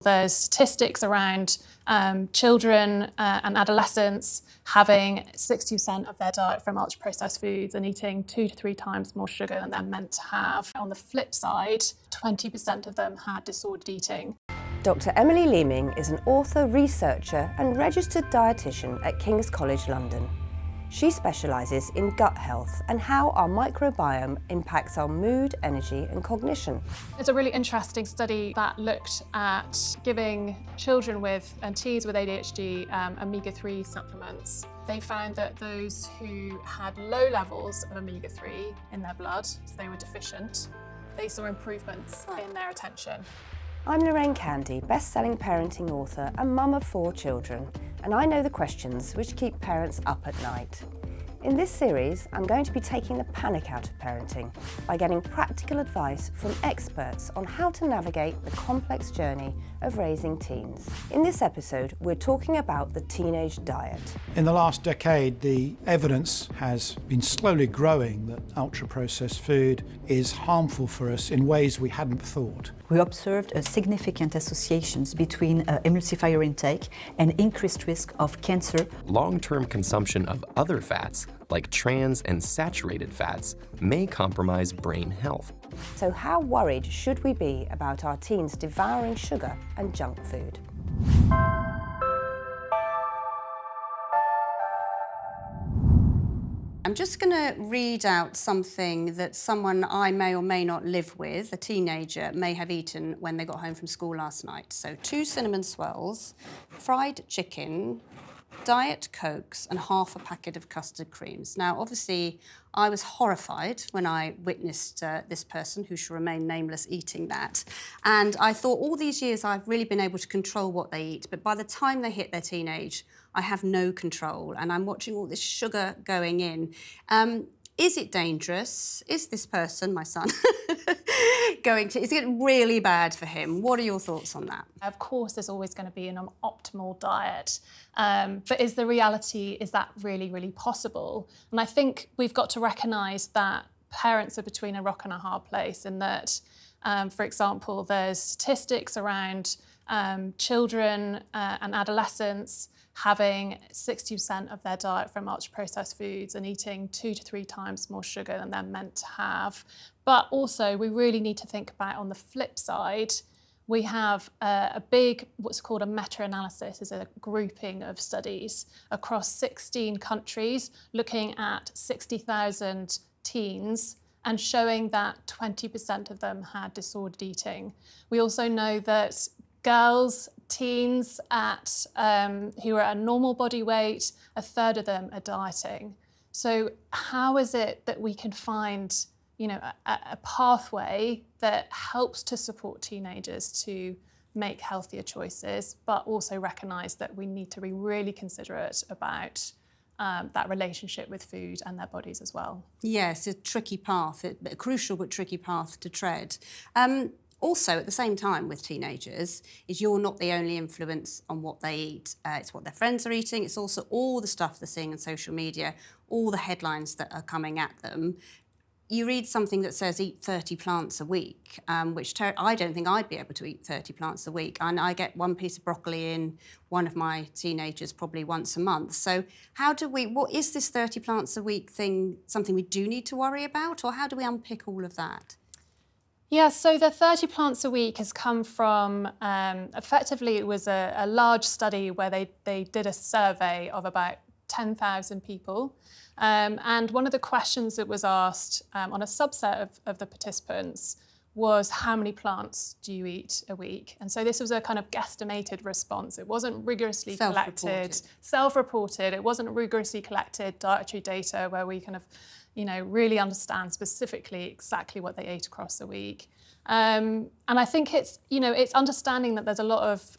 There's statistics around children and adolescents having 60% of their diet from ultra-processed foods and eating 2 to 3 times more sugar than they're meant to have. On the flip side, 20% of them had disordered eating. Dr Emily Leeming is an author, researcher and registered dietitian at King's College London. She specialises in gut health and how our microbiome impacts our mood, energy and cognition. It's a really interesting study that looked at giving children and teens with ADHD omega-3 supplements. They found that those who had low levels of omega-3 in their blood, so they were deficient, they saw improvements in their attention. I'm Lorraine Candy, best-selling parenting author and mum of 4 children, and I know the questions which keep parents up at night. In this series, I'm going to be taking the panic out of parenting by getting practical advice from experts on how to navigate the complex journey of raising teens. In this episode, we're talking about the teenage diet. In the last decade, the evidence has been slowly growing that ultra-processed food is harmful for us in ways we hadn't thought. We observed significant associations between emulsifier intake and increased risk of cancer. Long-term consumption of other fats, like trans and saturated fats, may compromise brain health. So how worried should we be about our teens devouring sugar and junk food? I'm just going to read out something that someone I may or may not live with, a teenager, may have eaten when they got home from school last night. So 2 cinnamon swirls, fried chicken, Diet Cokes and half a packet of custard creams. Now, obviously, I was horrified when I witnessed this person, who shall remain nameless, eating that. And I thought all these years I've really been able to control what they eat, but by the time they hit their teenage, I have no control, and I'm watching all this sugar going in. Is it dangerous? Is this person, my son, is it really bad for him? What are your thoughts on that? Of course, there's always going to be an optimal diet, but is that really, really possible? And I think we've got to recognise that parents are between a rock and a hard place, in that, for example, there's statistics around children and adolescents having 60% of their diet from ultra-processed foods and eating 2 to 3 times more sugar than they're meant to have. But also, we really need to think about, on the flip side, we have a big, what's called a meta-analysis, is a grouping of studies across 16 countries looking at 60,000 teens and showing that 20% of them had disordered eating. We also know that girls, teens who are at a normal body weight, 1/3 of them are dieting. So how is it that we can find, a pathway that helps to support teenagers to make healthier choices, but also recognise that we need to be really considerate about that relationship with food and their bodies as well? Yes, a tricky path, a crucial but tricky path to tread. Also, at the same time with teenagers, is you're not the only influence on what they eat. It's what their friends are eating. It's also all the stuff they're seeing on social media, all the headlines that are coming at them. You read something that says eat 30 plants a week, which I don't think I'd be able to eat 30 plants a week. And I get 1 piece of broccoli in one of my teenagers probably once a month. So what is this 30 plants a week thing, something we do need to worry about? Or how do we unpick all of that? Yeah, so the 30 plants a week has come from, effectively it was a large study where they did a survey of about 10,000 people. And one of the questions that was asked on a subset of the participants was, how many plants do you eat a week? And so this was a kind of guesstimated response. It wasn't rigorously collected, self-reported. It wasn't rigorously collected dietary data where we kind of really understand specifically exactly what they ate across the week. And I think it's understanding that there's a lot of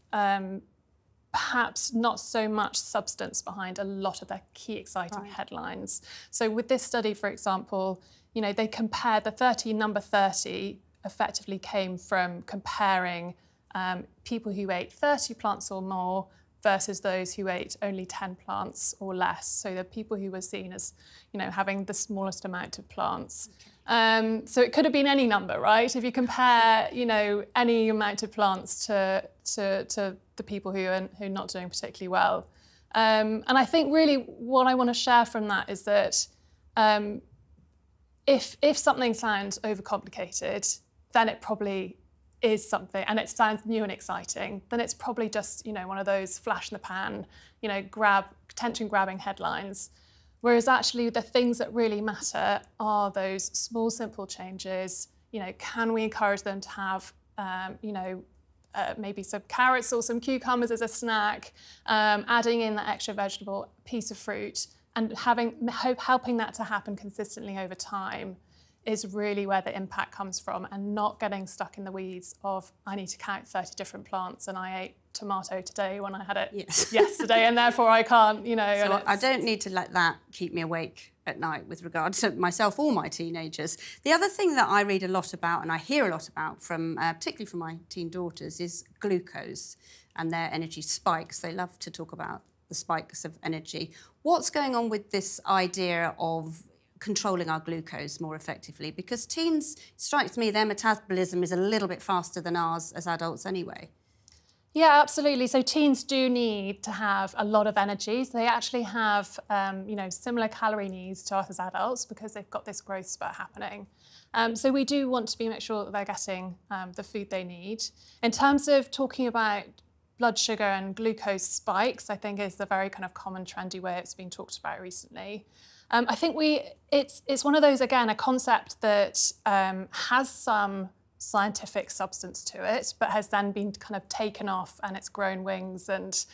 perhaps not so much substance behind a lot of their key exciting headlines. So with this study, for example, they compared number 30 effectively came from comparing people who ate 30 plants or more versus those who ate only 10 plants or less. So the people who were seen as, having the smallest amount of plants. So it could have been any number, right? If you compare, any amount of plants to the people who are not doing particularly well. And I think really what I want to share from that is that if something sounds overcomplicated, then it probably is something, and it sounds new and exciting, then it's probably just, one of those flash in the pan, attention grabbing headlines. Whereas actually the things that really matter are those small, simple changes. Can we encourage them to have, maybe some carrots or some cucumbers as a snack, adding in that extra vegetable, piece of fruit, and helping that to happen consistently over time is really where the impact comes from, and not getting stuck in the weeds of, I need to count 30 different plants and I ate tomato today when I had it yesterday and therefore I can't, So I don't need to let that keep me awake at night with regard to myself or my teenagers. The other thing that I read a lot about and I hear a lot about from, particularly from my teen daughters, is glucose and their energy spikes. They love to talk about the spikes of energy. What's going on with this idea of controlling our glucose more effectively? Because teens, it strikes me, their metabolism is a little bit faster than ours as adults anyway. Yeah, absolutely. So teens do need to have a lot of energy. So they actually have, similar calorie needs to us as adults because they've got this growth spurt happening. So we do want to make sure that they're getting the food they need. In terms of talking about blood sugar and glucose spikes, I think is the very kind of common trendy way it's been talked about recently. I think it's one of those, again, a concept that has some scientific substance to it, but has then been kind of taken off and it's grown wings and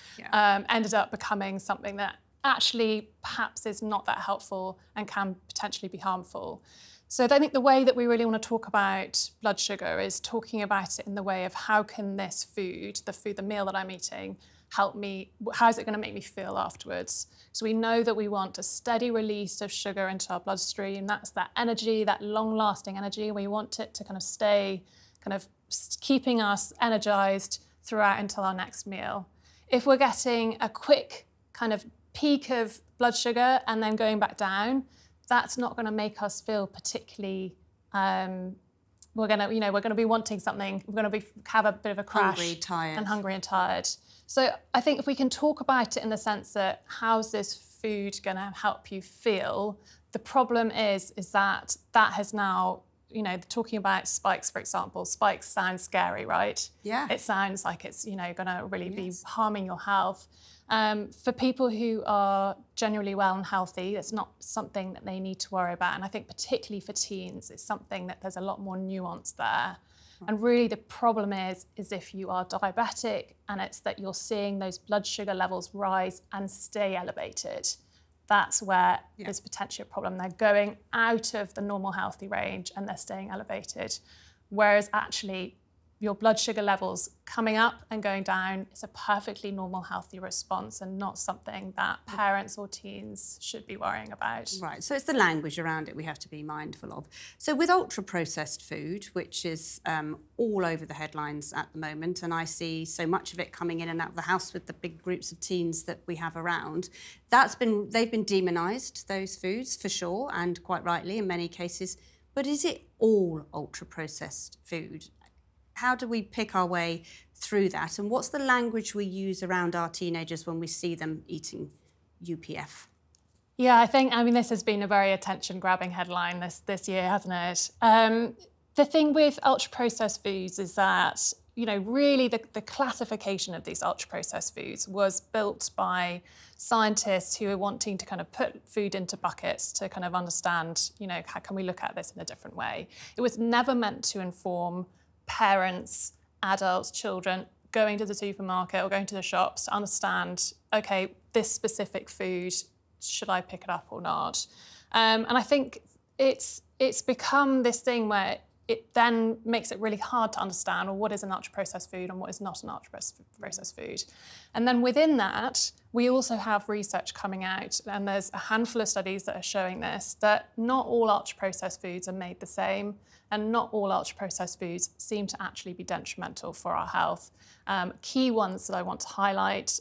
ended up becoming something that actually perhaps is not that helpful and can potentially be harmful. So I think the way that we really want to talk about blood sugar is talking about it in the way of how can this food, the meal that I'm eating, help me, how is it going to make me feel afterwards? So we know that we want a steady release of sugar into our bloodstream. That's that energy, that long-lasting energy. We want it to kind of stay, kind of keeping us energized throughout until our next meal. If we're getting a quick kind of peak of blood sugar and then going back down, that's not going to make us feel particularly, we're going to be wanting something. We're going to have a bit of a crash. Hungry and tired. So I think if we can talk about it in the sense that how's this food going to help you feel, the problem is that has now, talking about spikes, for example, spikes sound scary, right? Yeah. It sounds like it's, going to really be harming your health. For people who are generally well and healthy, it's not something that they need to worry about. And I think particularly for teens, it's something that there's a lot more nuance there. And really the problem is if you are diabetic and it's that you're seeing those blood sugar levels rise and stay elevated, that's where there's potentially a problem. They're going out of the normal healthy range and they're staying elevated. Whereas actually your blood sugar levels coming up and going down is a perfectly normal, healthy response and not something that parents or teens should be worrying about. Right, so it's the language around it we have to be mindful of. So with ultra-processed food, which is all over the headlines at the moment, and I see so much of it coming in and out of the house with the big groups of teens that we have around, they've been demonised, those foods, for sure, and quite rightly in many cases. But is it all ultra-processed food? How do we pick our way through that? And what's the language we use around our teenagers when we see them eating UPF? Yeah, I mean, this has been a very attention-grabbing headline this year, hasn't it? The thing with ultra-processed foods is that, really the classification of these ultra-processed foods was built by scientists who are wanting to kind of put food into buckets to kind of understand, how can we look at this in a different way? It was never meant to inform parents, adults, children going to the supermarket or going to the shops to understand, okay, this specific food, should I pick it up or not? And I think it's become this thing where it then makes it really hard to understand, well, what is an ultra-processed food and what is not an ultra-processed food? And then within that, we also have research coming out, and there's a handful of studies that are showing this, that not all ultra-processed foods are made the same, and not all ultra-processed foods seem to actually be detrimental for our health. Key ones that I want to highlight,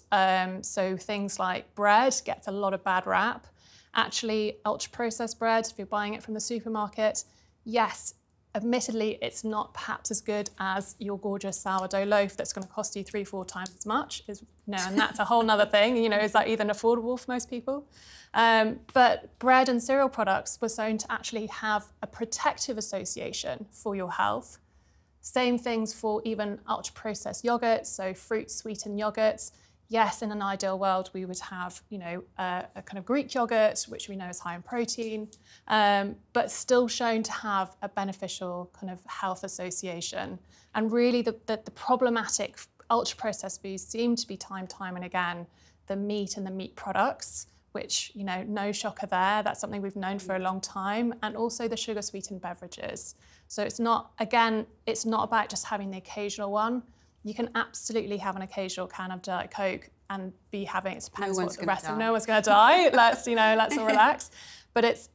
so things like bread gets a lot of bad rap. Actually, ultra-processed bread, if you're buying it from the supermarket, yes, admittedly, it's not perhaps as good as your gorgeous sourdough loaf that's going to cost you 3-4 times as much. And that's a whole nother thing. Is that even affordable for most people? But bread and cereal products were shown to actually have a protective association for your health. Same things for even ultra-processed yogurts, so fruit-sweetened yogurts. Yes, in an ideal world, we would have, a kind of Greek yogurt, which we know is high in protein, but still shown to have a beneficial kind of health association. And really the problematic ultra-processed foods seem to be time and again, the meat and the meat products, which, no shocker there. That's something we've known for a long time. And also the sugar-sweetened beverages. So it's not about just having the occasional one. You can absolutely have an occasional can of Diet Coke and be having, it depends what the rest of, no one's going to die. Let's all relax. But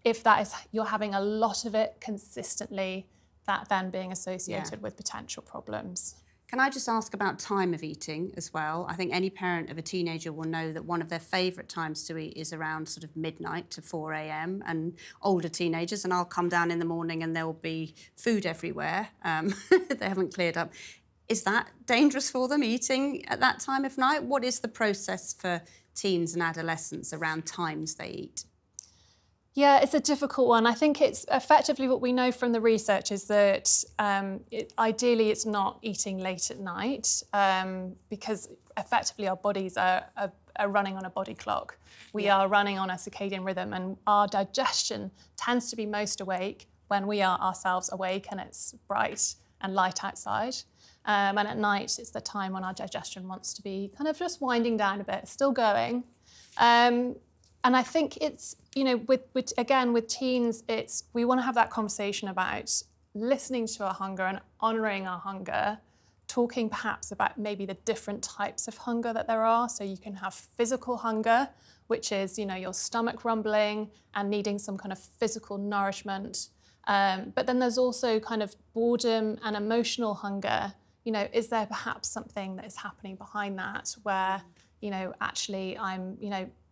you're having a lot of it consistently, that then being associated with potential problems. Can I just ask about time of eating as well? I think any parent of a teenager will know that one of their favourite times to eat is around sort of midnight to 4 a.m. and older teenagers, and I'll come down in the morning and there'll be food everywhere. They haven't cleared up. Is that dangerous for them, eating at that time of night? What is the process for teens and adolescents around times they eat? Yeah, it's a difficult one. I think it's effectively what we know from the research is that ideally it's not eating late at night because effectively our bodies are running on a body clock. We are running on a circadian rhythm, and our digestion tends to be most awake when we are ourselves awake and it's bright and light outside. And at night, it's the time when our digestion wants to be kind of just winding down a bit, still going. And I think it's, with teens, we want to have that conversation about listening to our hunger and honouring our hunger, talking perhaps about maybe the different types of hunger that there are. So you can have physical hunger, which is, your stomach rumbling and needing some kind of physical nourishment. But then there's also kind of boredom and emotional hunger. Is there perhaps something that is happening behind that where, actually I'm,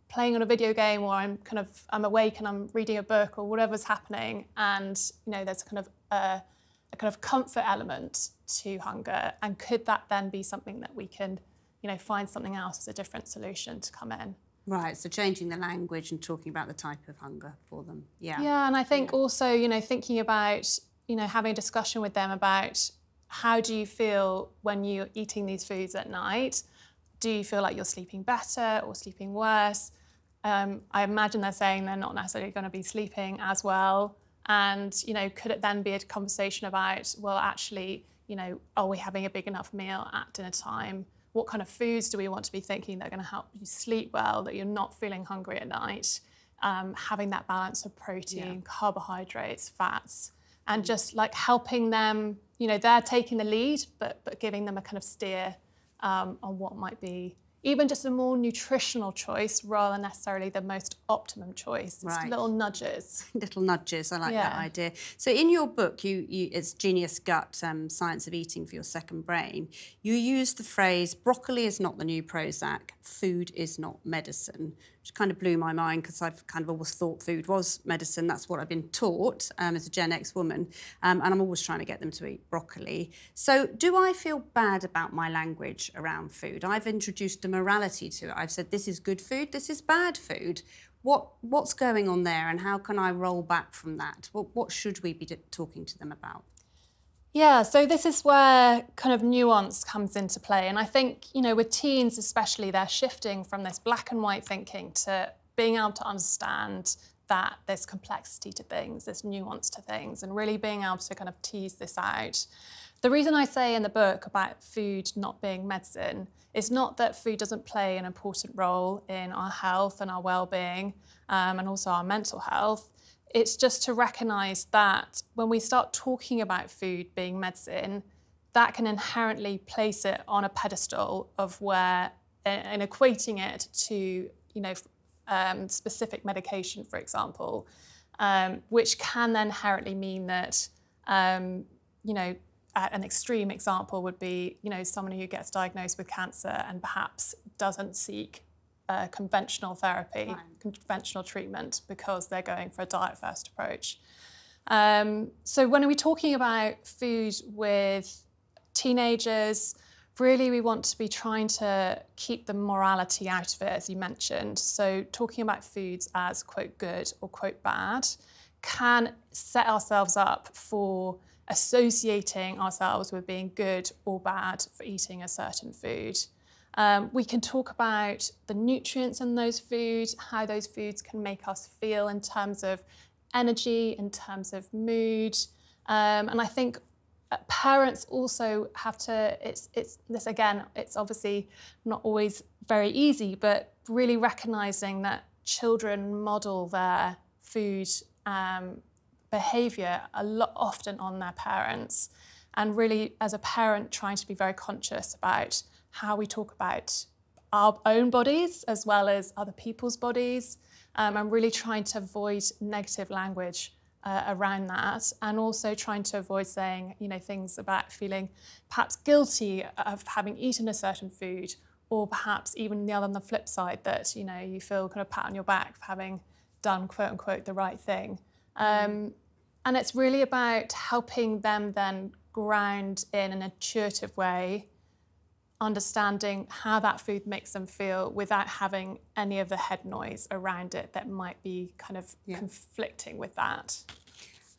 playing on a video game, or I'm awake and I'm reading a book or whatever's happening, and there's kind of a kind of comfort element to hunger, and could that then be something that we can find something else as a different solution to come in? Right, so changing the language and talking about the type of hunger for them. Yeah, and I think also thinking about having a discussion with them about how do you feel when you're eating these foods at night? Do you feel like you're sleeping better or sleeping worse? I imagine they're saying they're not necessarily going to be sleeping as well. And, could it then be a conversation about, well, actually, are we having a big enough meal at dinner time? What kind of foods do we want to be thinking that are going to help you sleep well, that you're not feeling hungry at night? Having that balance of protein, carbohydrates, fats, and just like helping them, they're taking the lead, but giving them a kind of steer on what might be even just a more nutritional choice rather than necessarily the most optimum choice. It's little nudges. Little nudges, I like that idea. So in your book, it's Genius Gut, Science of Eating for Your Second Brain, you use the phrase, broccoli is not the new Prozac, food is not medicine, which kind of blew my mind because I've kind of always thought food was medicine. That's what I've been taught as a Gen X woman, and I'm always trying to get them to eat broccoli. So do I feel bad about my language around food? I've introduced a morality to it. I've said this is good food, this is bad food. What's going on there, and how can I roll back from that? What should we be talking to them about? Yeah, so this is where kind of nuance comes into play. And I think, with teens especially, they're shifting from this black and white thinking to being able to understand that there's complexity to things, there's nuance to things, and really being able to kind of tease this out. The reason I say in the book about food not being medicine is not that food doesn't play an important role in our health and our well-being, and also our mental health. It's just to recognise that when we start talking about food being medicine, that can inherently place it on a pedestal of where, and equating it to, specific medication, for example, which can then inherently mean that, an extreme example would be, someone who gets diagnosed with cancer and perhaps doesn't seek conventional therapy, conventional treatment, because they're going for a diet-first approach. So when we're talking about food with teenagers, really we want to be trying to keep the morality out of it, as you mentioned. So talking about foods as quote good or quote bad can set ourselves up for associating ourselves with being good or bad for eating a certain food. We can talk about the nutrients in those foods, how those foods can make us feel in terms of energy, in terms of mood. And I think parents also have to, it's this again, it's obviously not always very easy, but really recognising that children model their food behaviour often on their parents, and really as a parent trying to be very conscious about how we talk about our own bodies as well as other people's bodies, and really trying to avoid negative language around that, and also trying to avoid saying, things about feeling perhaps guilty of having eaten a certain food, or perhaps even on the flip side that, you feel kind of pat on your back for having done quote unquote the right thing. And it's really about helping them then ground in an intuitive way, understanding how that food makes them feel without having any of the head noise around it that might be kind of conflicting with that.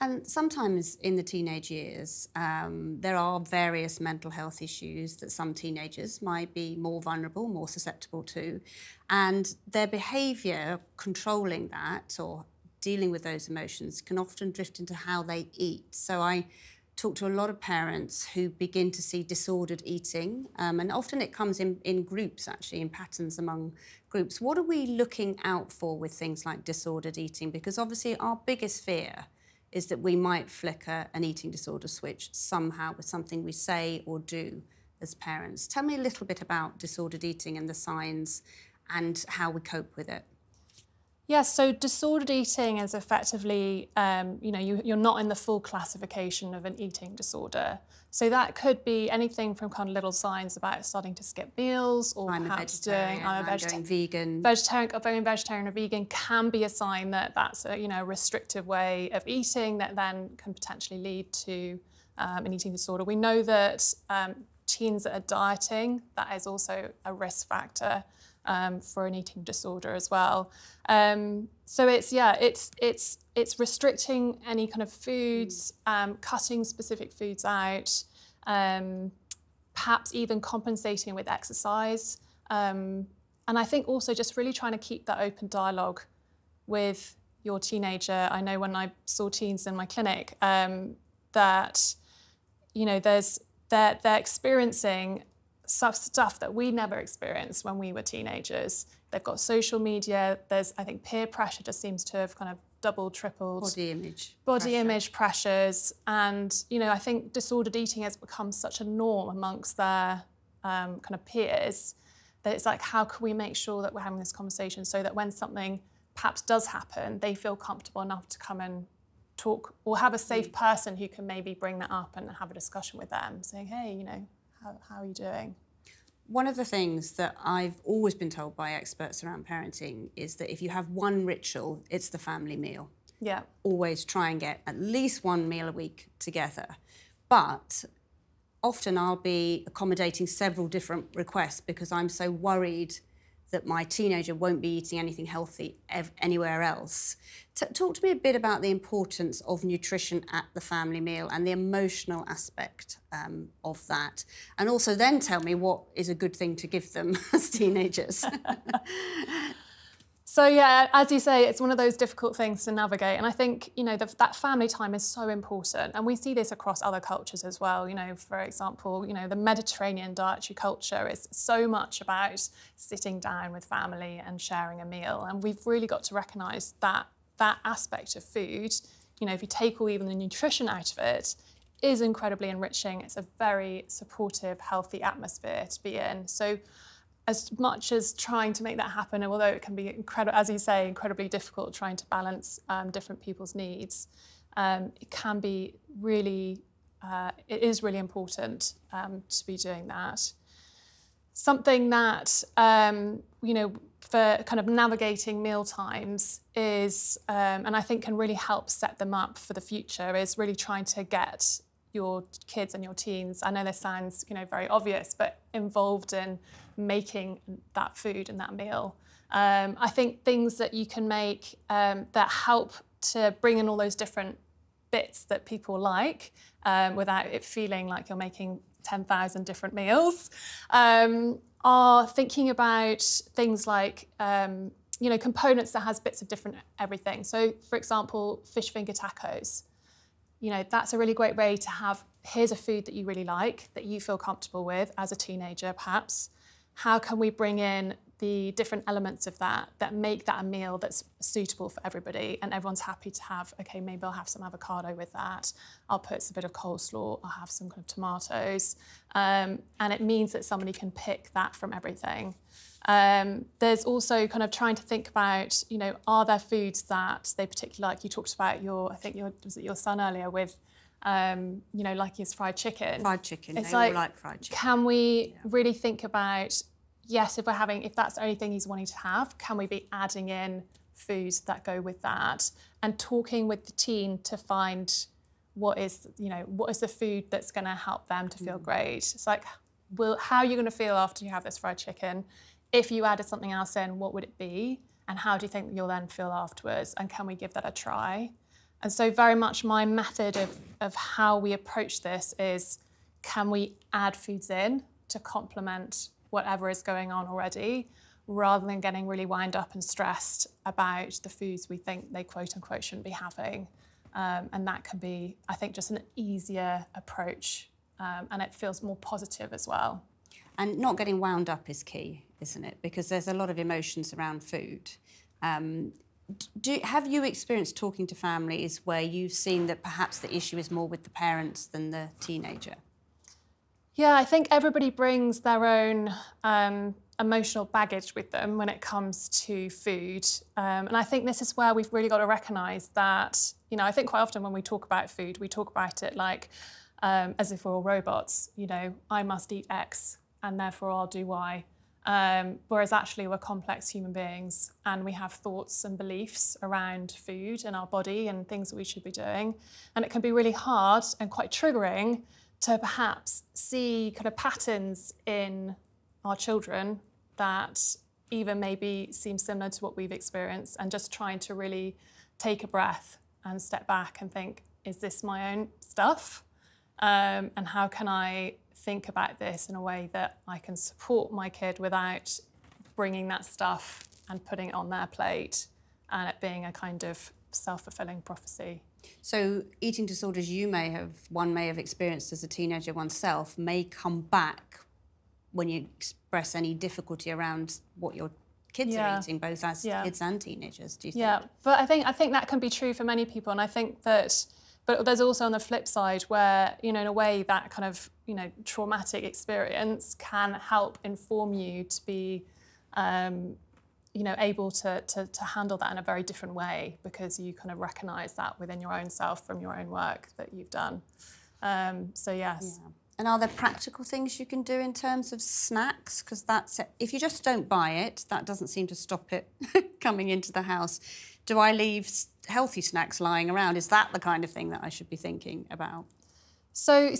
And sometimes in the teenage years, there are various mental health issues that some teenagers might be more vulnerable, more susceptible to, and their behaviour controlling that or dealing with those emotions can often drift into how they eat. So I talk to a lot of parents who begin to see disordered eating, and often it comes in groups, actually, in patterns among groups. What are we looking out for with things like disordered eating? Because obviously our biggest fear is that we might flicker an eating disorder switch somehow with something we say or do as parents. Tell me a little bit about disordered eating and the signs and how we cope with it. Yeah, so disordered eating is effectively, you're not in the full classification of an eating disorder. So that could be anything from kind of little signs about starting to skip meals, or I'm perhaps I'm going vegan. Going vegetarian or vegan can be a sign that that's a restrictive way of eating that then can potentially lead to an eating disorder. We know that teens that are dieting, that is also a risk factor for an eating disorder as well. So it's restricting any kind of foods, cutting specific foods out, perhaps even compensating with exercise. And I think also just really trying to keep that open dialogue with your teenager. I know when I saw teens in my clinic, that they're experiencing stuff that we never experienced when we were teenagers. They've got social media. There's, I think, peer pressure just seems to have kind of doubled, tripled. Body image pressures. And, I think disordered eating has become such a norm amongst their kind of peers that it's like, how can we make sure that we're having this conversation so that when something perhaps does happen, they feel comfortable enough to come and talk, or have a safe person who can maybe bring that up and have a discussion with them, saying, hey, how are you doing? One of the things that I've always been told by experts around parenting is that if you have one ritual, it's the family meal. Yeah. Always try and get at least one meal a week together. But often I'll be accommodating several different requests because I'm so worried that my teenager won't be eating anything healthy anywhere else. Talk to me a bit about the importance of nutrition at the family meal and the emotional aspect of that. And also then tell me what is a good thing to give them as teenagers. So yeah, as you say, it's one of those difficult things to navigate. And I think, that family time is so important. And we see this across other cultures as well. For example, the Mediterranean dietary culture is so much about sitting down with family and sharing a meal. And we've really got to recognise that aspect of food, if you take even the nutrition out of it, is incredibly enriching. It's a very supportive, healthy atmosphere to be in. So as much as trying to make that happen, although it can be incredibly difficult trying to balance different people's needs, it can be really, it is really important to be doing that. Something that, for kind of navigating meal times is, and I think can really help set them up for the future, is really trying to get your kids and your teens, I know this sounds, very obvious, but involved in making that food and that meal. I think things that you can make that help to bring in all those different bits that people like without it feeling like you're making 10,000 different meals, are thinking about things like, components that has bits of different everything. So, for example, fish finger tacos. That's a really great way to have, here's a food that you really like, that you feel comfortable with as a teenager, perhaps. How can we bring in the different elements of that make that a meal that's suitable for everybody and everyone's happy to have, okay, maybe I'll have some avocado with that, I'll put a bit of coleslaw, I'll have some kind of tomatoes. And it means that somebody can pick that from everything. There's also kind of trying to think about, are there foods that they particularly like? You talked about was it your son earlier with, like his fried chicken. Fried chicken, it's they all like fried chicken. Can we really think about, yes, if that's the only thing he's wanting to have, can we be adding in foods that go with that and talking with the teen to find what is the food that's going to help them to feel great. It's like, how are you going to feel after you have this fried chicken? If you added something else in, what would it be? And how do you think you'll then feel afterwards? And can we give that a try? And so very much my method of how we approach this is, can we add foods in to complement whatever is going on already, rather than getting really wound up and stressed about the foods we think they quote unquote shouldn't be having. And that can be, I think, just an easier approach, and it feels more positive as well. And not getting wound up is key, isn't it? Because there's a lot of emotions around food. Have you experienced talking to families where you've seen that perhaps the issue is more with the parents than the teenager? Yeah, I think everybody brings their own emotional baggage with them when it comes to food. And I think this is where we've really got to recognise that, I think quite often when we talk about food, we talk about it like as if we're all robots. I must eat X and therefore I'll do Y. Whereas actually we're complex human beings and we have thoughts and beliefs around food and our body and things that we should be doing. And it can be really hard and quite triggering to perhaps see kind of patterns in our children that even maybe seem similar to what we've experienced, and just trying to really take a breath and step back and think, is this my own stuff? And how can I think about this in a way that I can support my kid without bringing that stuff and putting it on their plate and it being a kind of self-fulfilling prophecy. So eating disorders one may have experienced as a teenager oneself may come back when you express any difficulty around what your kids are eating, both as kids and teenagers, do you think? Yeah, but I think that can be true for many people, and I think that, but there's also on the flip side where, in a way that kind of, traumatic experience can help inform you to be, able to handle that in a very different way, because you kind of recognise that within your own self from your own work that you've done. So yes. Yeah. And are there practical things you can do in terms of snacks? Because if you just don't buy it, that doesn't seem to stop it coming into the house. Do I leave healthy snacks lying around? Is that the kind of thing that I should be thinking about? So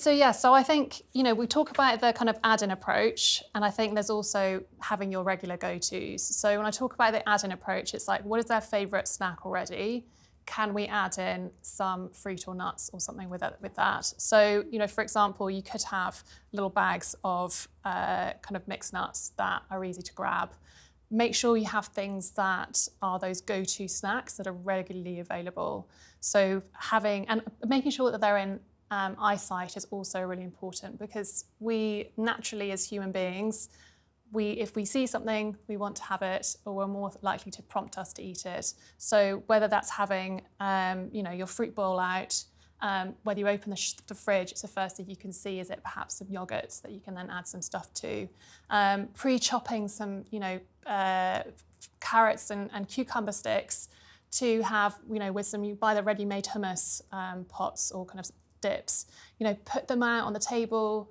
I think, we talk about the kind of add-in approach, and I think there's also having your regular go-tos. So when I talk about the add-in approach, it's like, what is their favourite snack already? Can we add in some fruit or nuts or something with that? So, for example, you could have little bags of kind of mixed nuts that are easy to grab. Make sure you have things that are those go-to snacks that are regularly available. So making sure that they're in eyesight is also really important, because we naturally, as human beings, if we see something, we want to have it, or we're more likely to prompt us to eat it. So whether that's having, your fruit bowl out, whether you open the fridge, it's the first thing you can see, is it perhaps some yogurts that you can then add some stuff to. Pre-chopping some, carrots and cucumber sticks to have, with some, you buy the ready-made hummus pots or kind of dips, put them out on the table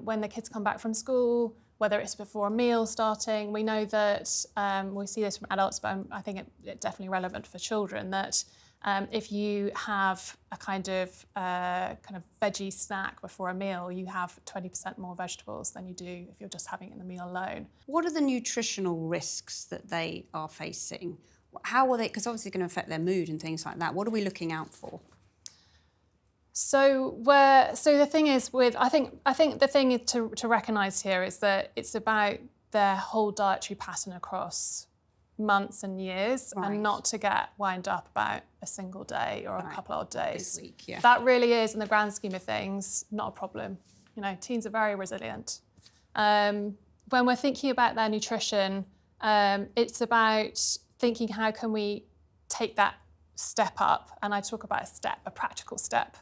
when the kids come back from school, whether it's before a meal starting. We know that, we see this from adults, but I think it's definitely relevant for children, that if you have a kind of veggie snack before a meal, you have 20% more vegetables than you do if you're just having it in the meal alone. What are the nutritional risks that they are facing? How are they, because obviously it's going to affect their mood and things like that. What are we looking out for? So the thing is I think the thing to recognise here is that it's about their whole dietary pattern across months and years, and not to get wound up about a single day or a couple of days. This week, yeah. That really is, in the grand scheme of things, not a problem. You know, teens are very resilient. When we're thinking about their nutrition, it's about thinking, how can we take that step up? And I talk about a practical step,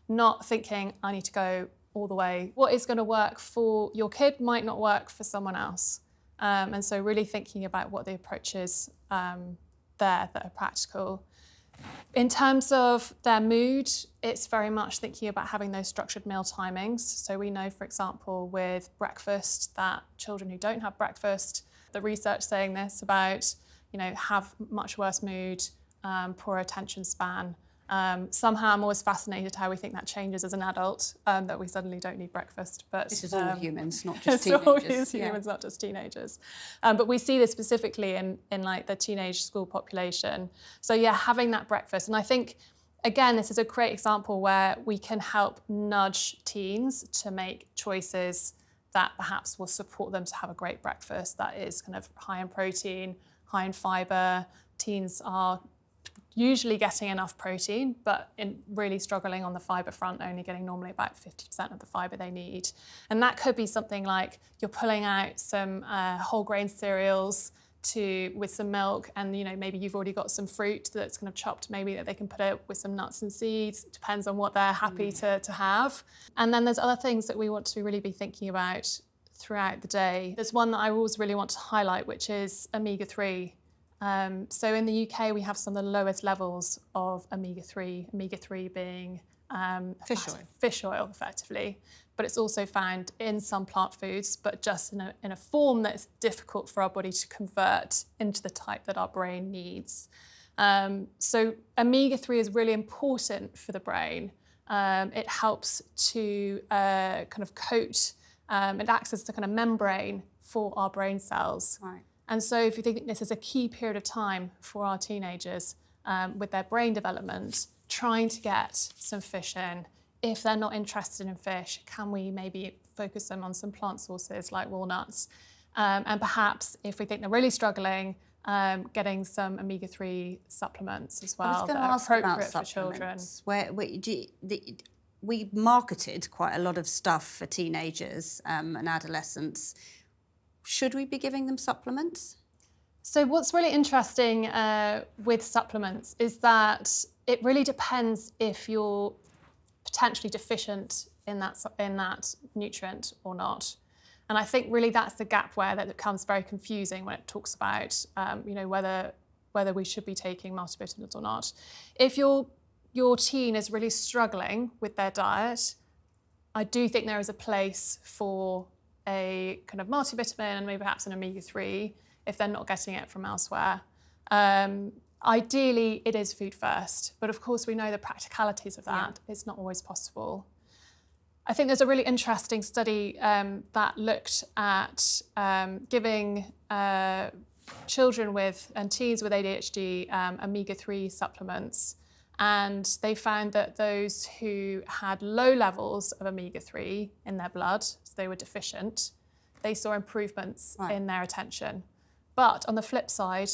not thinking I need to go all the way. What is going to work for your kid might not work for someone else. And so really thinking about what the approaches there that are practical. In terms of their mood, it's very much thinking about having those structured meal timings. So we know, for example, with breakfast, that children who don't have breakfast, the research saying this about, have much worse mood, poor attention span. Somehow I'm always fascinated how we think that changes as an adult, that we suddenly don't need breakfast. But this is all humans, not just it's teenagers. All humans, not just teenagers. But we see this specifically in like the teenage school population. So yeah, having that breakfast. And I think, again, this is a great example where we can help nudge teens to make choices that perhaps will support them to have a great breakfast that is kind of high in protein, high in fibre. Teens are usually getting enough protein, but really struggling on the fibre front, only getting normally about 50% of the fibre they need. And that could be something like you're pulling out some whole grain cereals with some milk, and maybe you've already got some fruit that's kind of chopped, maybe that they can put out with some nuts and seeds. It depends on what they're happy to have. And then there's other things that we want to really be thinking about throughout the day. There's one that I always really want to highlight, which is omega-3. So in the UK, we have some of the lowest levels of omega-3 being fish oil, effectively. But it's also found in some plant foods, but just in a form that's difficult for our body to convert into the type that our brain needs. So omega-3 is really important for the brain. It helps to kind of coat, it acts as the kind of membrane for our brain cells. Right. And so if you think this is a key period of time for our teenagers with their brain development, trying to get some fish in. If they're not interested in fish, can we maybe focus them on some plant sources like walnuts? And perhaps if we think they're really struggling, getting some omega-3 supplements as well that are appropriate for children. We marketed quite a lot of stuff for teenagers and adolescents. Should we be giving them supplements? So what's really interesting with supplements is that it really depends if you're potentially deficient in that nutrient or not. And I think really that's the gap where that becomes very confusing when it talks about whether we should be taking multivitamins or not. If your teen is really struggling with their diet, I do think there is a place for a kind of multivitamin and maybe perhaps an omega-3 if they're not getting it from elsewhere. Ideally, it is food first, but of course we know the practicalities of that. It's not always possible. I think there's a really interesting study that looked at giving children and teens with ADHD omega-3 supplements, and they found that those who had low levels of omega-3 in their blood, so they were deficient, they saw improvements in their attention. But on the flip side,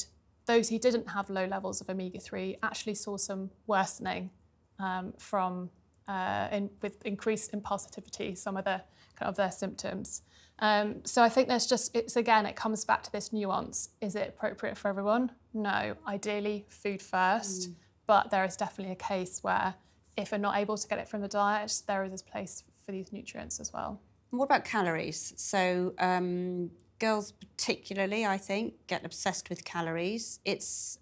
those who didn't have low levels of omega-3 actually saw some worsening with increased impulsivity, some of their symptoms. So I think it comes back to this nuance. Is it appropriate for everyone? No, ideally food first, but there is definitely a case where if we're not able to get it from the diet, there is a place for these nutrients as well. And what about calories? So girls particularly, I think, get obsessed with calories. It's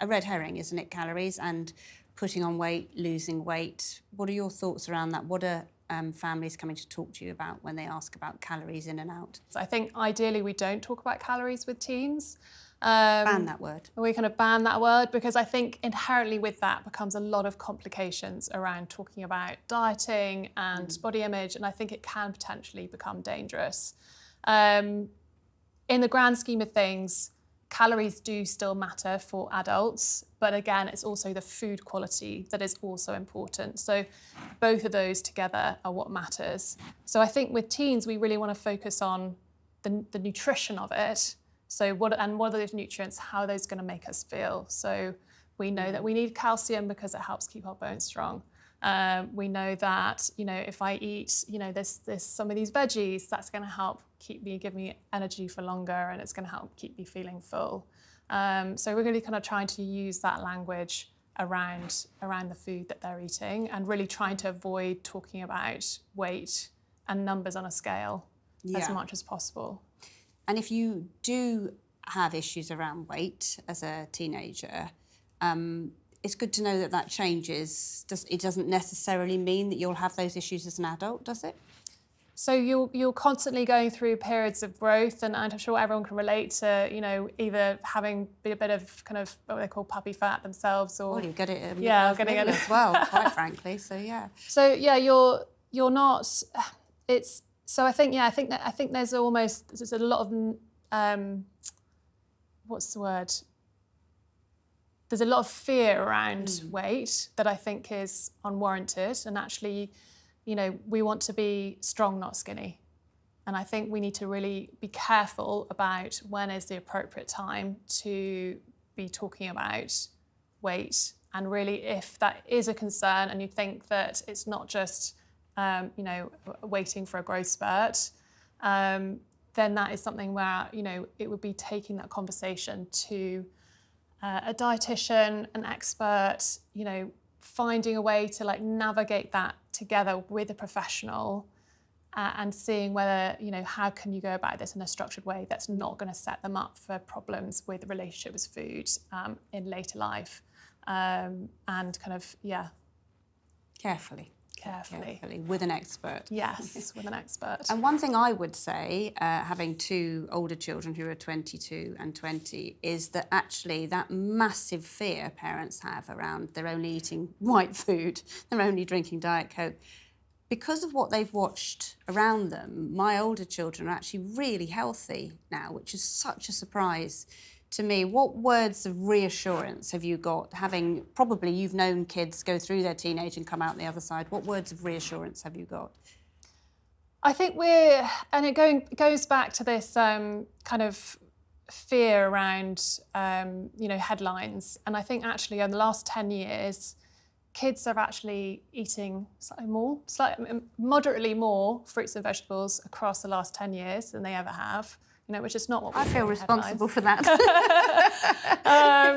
a red herring, isn't it, calories, and putting on weight, losing weight. What are your thoughts around that? What are families coming to talk to you about when they ask about calories in and out? So I think ideally we don't talk about calories with teens. Ban that word. We kind of ban that word because I think inherently with that becomes a lot of complications around talking about dieting and body image, and I think it can potentially become dangerous. In the grand scheme of things, calories do still matter for adults, but again, it's also the food quality that is also important. So both of those together are what matters. So I think with teens, we really want to focus on the nutrition of it. So what are those nutrients, how are those going to make us feel? So we know that we need calcium because it helps keep our bones strong. We know that, if I eat, there's some of these veggies, that's going to help give me energy for longer, and it's going to help keep me feeling full. So we're really kind of trying to use that language around the food that they're eating, and really trying to avoid talking about weight and numbers on a scale as much as possible. And if you do have issues around weight as a teenager, it's good to know that changes. It doesn't necessarily mean that you'll have those issues as an adult, does it? So you're constantly going through periods of growth, and I'm sure everyone can relate to, either having a bit of kind of what they call puppy fat themselves, or you get it. getting it as well, quite frankly. So yeah. So yeah, you're not. It's so I think there's a lot of what's the word? There's a lot of fear around weight that I think is unwarranted, and actually, we want to be strong, not skinny. And I think we need to really be careful about when is the appropriate time to be talking about weight. And really, if that is a concern and you think that it's not just, waiting for a growth spurt, then that is something where, it would be taking that conversation to a dietitian, an expert, finding a way to navigate that together with a professional, and seeing whether, how can you go about this in a structured way that's not going to set them up for problems with the relationship with food in later life, and kind of, Carefully with an expert. Yes, with an expert. And one thing I would say, having two older children who are 22 and 20, is that actually that massive fear parents have around they're only eating white food, they're only drinking Diet Coke. Because of what they've watched around them, my older children are actually really healthy now, which is such a surprise to me. What words of reassurance have you got, having probably you've known kids go through their teenage and come out the other side? What words of reassurance have you got? I think it goes back to this kind of fear around, headlines. And I think actually in the last 10 years, kids are actually eating moderately more fruits and vegetables across the last 10 years than they ever have. Which is not what we I feel responsible for that.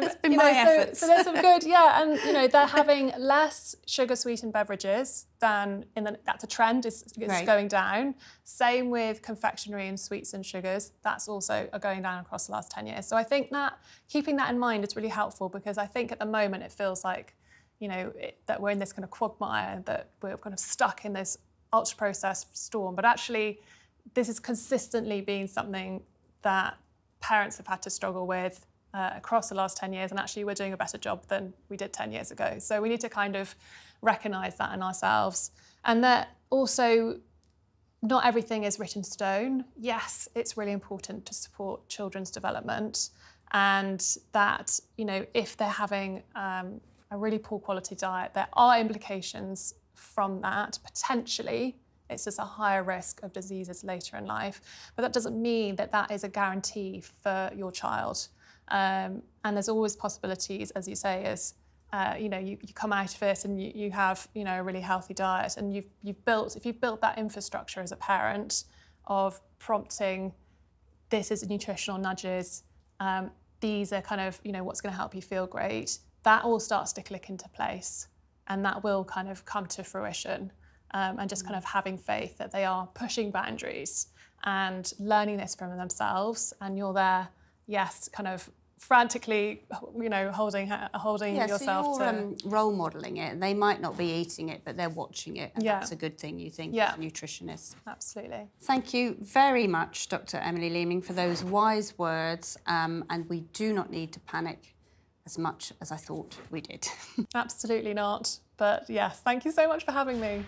It's been my efforts. So there's some good, and they're having less sugar-sweetened beverages than that's a trend. It's going down. Same with confectionery and sweets and sugars. That's also going down across the last 10 years. So I think that keeping that in mind is really helpful, because I think at the moment it feels like, that we're in this kind of quagmire, that we're kind of stuck in this ultra-processed storm. But actually, this has consistently been something that parents have had to struggle with across the last 10 years, and actually we're doing a better job than we did 10 years ago. So we need to kind of recognise that in ourselves. And that also, not everything is written in stone. Yes, it's really important to support children's development, and that, if they're having a really poor quality diet, there are implications from that, potentially. It's just a higher risk of diseases later in life. But that doesn't mean that that is a guarantee for your child. And there's always possibilities, as you say, as you come out of it and you have a really healthy diet, and if you've built that infrastructure as a parent of prompting, this is nutritional nudges, these are kind of what's going to help you feel great, that all starts to click into place, and that will kind of come to fruition. And just kind of having faith that they are pushing boundaries and learning this from themselves, and you're there, yes, kind of frantically, holding Yeah, yourself so you're role modelling it. They might not be eating it, but they're watching it, and Yeah. that's a good thing, you think, Yeah. as a nutritionist. Absolutely. Thank you very much, Dr Emily Leeming, for those wise words, and we do not need to panic as much as I thought we did. Absolutely not. But yes, thank you so much for having me.